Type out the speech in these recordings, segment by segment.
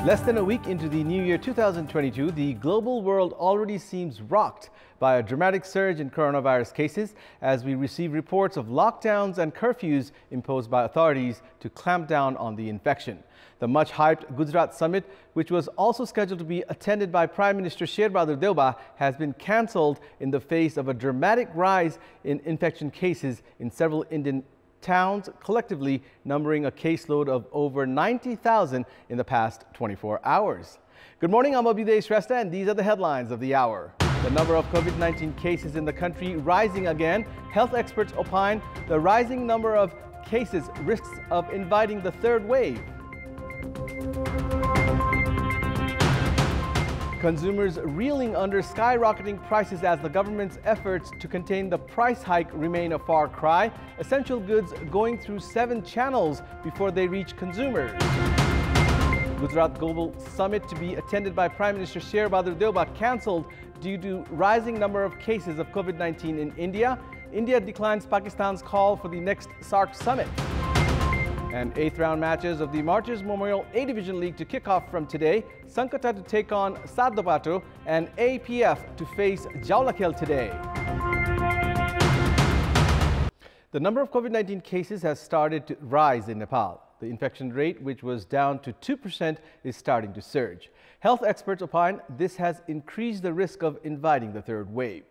Less than a week into the new year 2022, the global world already seems rocked by a dramatic surge in coronavirus cases as we receive reports of lockdowns and curfews imposed by authorities to clamp down on the infection. The much-hyped Gujarat summit, which was also scheduled to be attended by Prime Minister Sherbahadur Deuba, has been cancelled in the face of a dramatic rise in infection cases in several Indian towns, collectively numbering a caseload of over 90,000 in the past 24 hours. Good morning, I'm Abhyuday Shrestha, and these are the headlines of the hour. The number of COVID-19 cases in the country rising again. Health experts opine the rising number of cases risks of inviting the third wave. Consumers reeling under skyrocketing prices as the government's efforts to contain the price hike remain a far cry. Essential goods going through 7 channels before they reach consumers. Gujarat Global Summit to be attended by Prime Minister Sherbahadur Deuba cancelled due to rising number of cases of COVID-19 in India. India declines Pakistan's call for the next SAARC summit. And 8th round matches of the Martyrs Memorial A Division League to kick off from today. Sankata to take on Saddapato and APF to face Jaulakhel today. The number of COVID-19 cases has started to rise in Nepal. The infection rate, which was down to 2%, is starting to surge. Health experts opine this has increased the risk of inviting the third wave.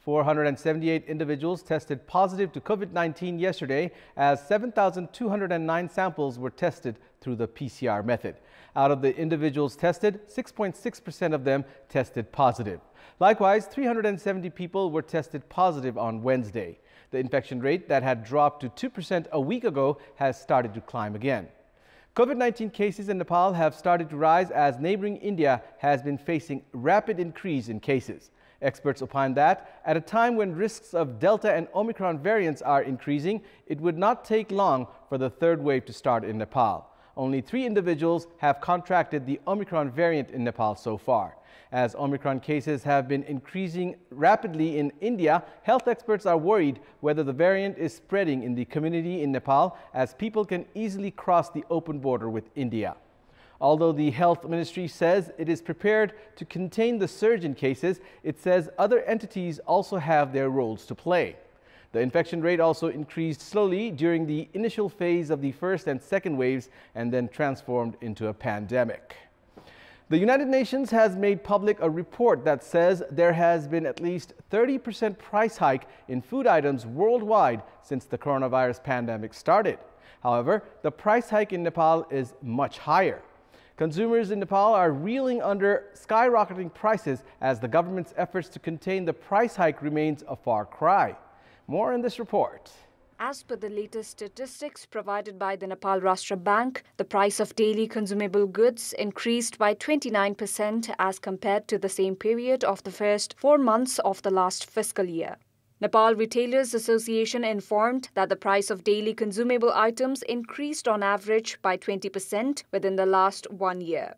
478 individuals tested positive to COVID-19 yesterday as 7,209 samples were tested through the PCR method. Out of the individuals tested, 6.6% of them tested positive. Likewise, 370 people were tested positive on Wednesday. The infection rate that had dropped to 2% a week ago has started to climb again. COVID-19 cases in Nepal have started to rise as neighboring India has been facing rapid increase in cases. Experts opine that at a time when risks of Delta and Omicron variants are increasing, it would not take long for the third wave to start in Nepal. Only 3 individuals have contracted the Omicron variant in Nepal so far. As Omicron cases have been increasing rapidly in India, health experts are worried whether the variant is spreading in the community in Nepal as people can easily cross the open border with India. Although the health ministry says it is prepared to contain the surge in cases, it says other entities also have their roles to play. The infection rate also increased slowly during the initial phase of the first and second waves and then transformed into a pandemic. The United Nations has made public a report that says there has been at least 30% price hike in food items worldwide since the coronavirus pandemic started. However, the price hike in Nepal is much higher. Consumers in Nepal are reeling under skyrocketing prices as the government's efforts to contain the price hike remains a far cry. More in this report. As per the latest statistics provided by the Nepal Rashtra Bank, the price of daily consumable goods increased by 29% as compared to the same period of the first 4 months of the last fiscal year. Nepal Retailers Association informed that the price of daily consumable items increased on average by 20% within the last 1 year.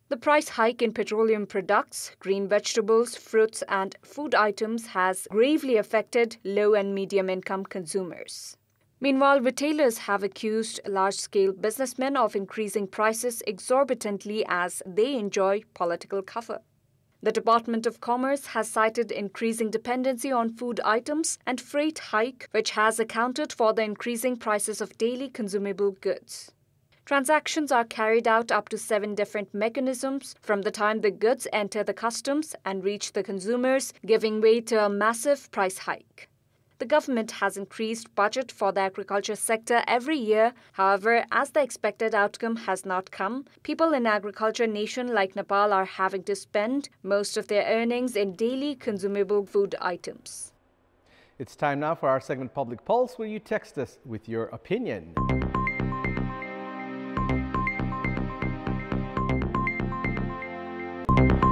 The price hike in petroleum products, green vegetables, fruits and food items has gravely affected low and medium income consumers. Meanwhile, retailers have accused large-scale businessmen of increasing prices exorbitantly as they enjoy political cover. The Department of Commerce has cited increasing dependency on food items and freight hike, which has accounted for the increasing prices of daily consumable goods. Transactions are carried out up to 7 different mechanisms from the time the goods enter the customs and reach the consumers, giving way to a massive price hike. The government has increased budget for the agriculture sector every year. However, as the expected outcome has not come, people in agriculture nation like Nepal are having to spend most of their earnings in daily consumable food items. It's time now for our segment Public Pulse, where you text us with your opinion.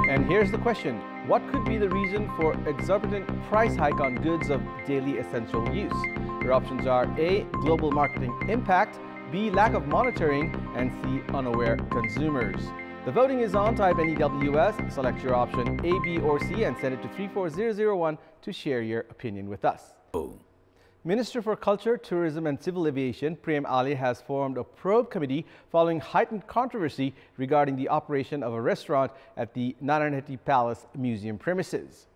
And here's the question. What could be the reason for exorbitant price hike on goods of daily essential use? Your options are A, global marketing impact, B, lack of monitoring, and C, unaware consumers. The voting is on. Type NEWS, select your option A, B, or C, and send it to 34001 to share your opinion with us. Minister for Culture, Tourism and Civil Aviation, Prem Ali, has formed a probe committee following heightened controversy regarding the operation of a restaurant at the Narayanhatti Palace Museum premises.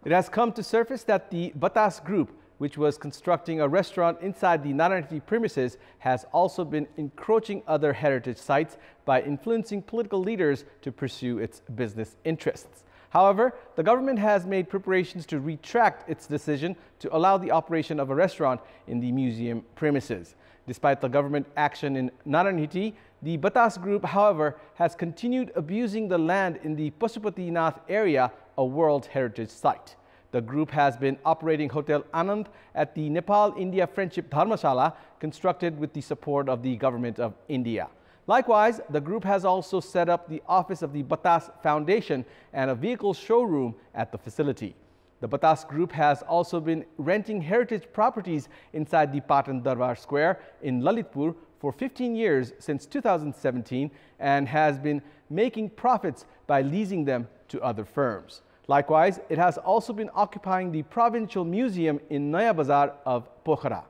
It has come to surface that the Batas Group, which was constructing a restaurant inside the Narayanhatti premises, has also been encroaching other heritage sites by influencing political leaders to pursue its business interests. However, the government has made preparations to retract its decision to allow the operation of a restaurant in the museum premises. Despite the government action in Narayanhatti, the Batas Group, however, has continued abusing the land in the Pashupatinath area, a World Heritage Site. The group has been operating Hotel Anand at the Nepal-India Friendship Dharmashala, constructed with the support of the Government of India. Likewise, the group has also set up the office of the Batas Foundation and a vehicle showroom at the facility. The Batas Group has also been renting heritage properties inside the Patan Darbar Square in Lalitpur for 15 years since 2017 and has been making profits by leasing them to other firms. Likewise, it has also been occupying the Provincial Museum in Naya Bazar of Pokhara.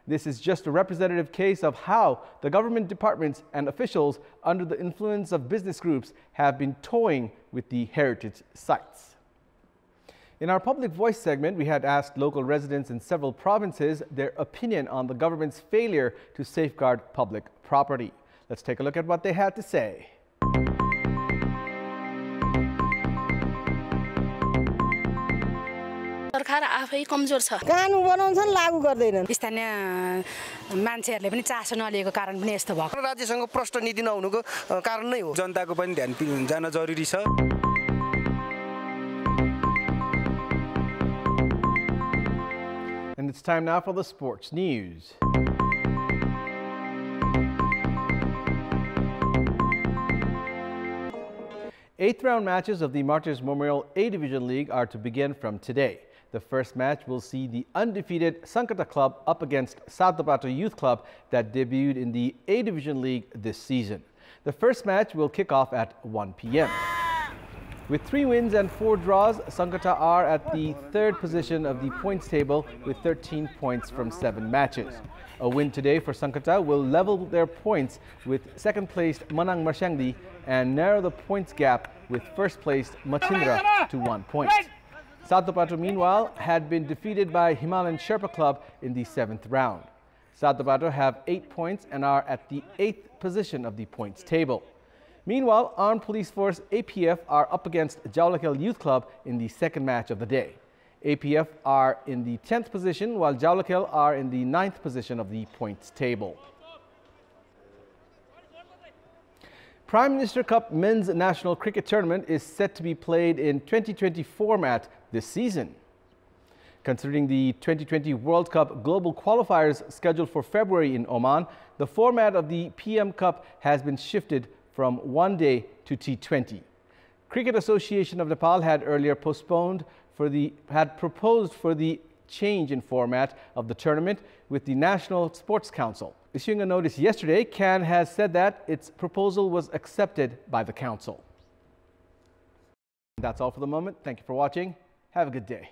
This is just a representative case of how the government departments and officials under the influence of business groups have been toying with the heritage sites. In our Public Voice segment, we had asked local residents in several provinces their opinion on the government's failure to safeguard public property. Let's take a look at what they had to say. सरकार आफै कमजोर छ कानुन बनाउँछन् लागू गर्दैनन् स्थानीय मान्छेहरुले पनि चासो नलिएको कारण पनि यस्तो भएको राज्यसँग प्रष्ट नीति नहुनुको कारण नै हो जनताको पनि ध्यान जान जरुरी छ And it's time now for the sports news. Eighth round matches of the Martyrs Memorial A Division League are to begin from today. The first match will see the undefeated Sankata Club up against South Dapato Youth Club that debuted in the A Division League this season. The first match will kick off at 1 p.m. With 3 wins and 4 draws, Sankata are at the 3rd position of the points table with 13 points from 7 matches. A win today for Sankata will level their points with second-placed Manang Marshangdi and narrow the points gap with first-placed Machindra to 1 point. South Dapato, meanwhile, had been defeated by Himalayan Sherpa Club in the 7th round. South Dapato have 8 points and are at the 8th position of the points table. Meanwhile, Armed Police Force APF are up against Jaulakel Youth Club in the second match of the day. APF are in the 10th position while Jaulakel are in the 9th position of the points table. Prime Minister Cup Men's National Cricket Tournament is set to be played in 2020 format this season. Considering the 2020 World Cup global qualifiers scheduled for February in Oman, the format of the PM Cup has been shifted from one day to T20. Cricket Association of Nepal had earlier proposed for the change in format of the tournament with the National Sports Council. Issuing a notice yesterday, CAN has said that its proposal was accepted by the council. That's all for the moment. Thank you for watching. Have a good day.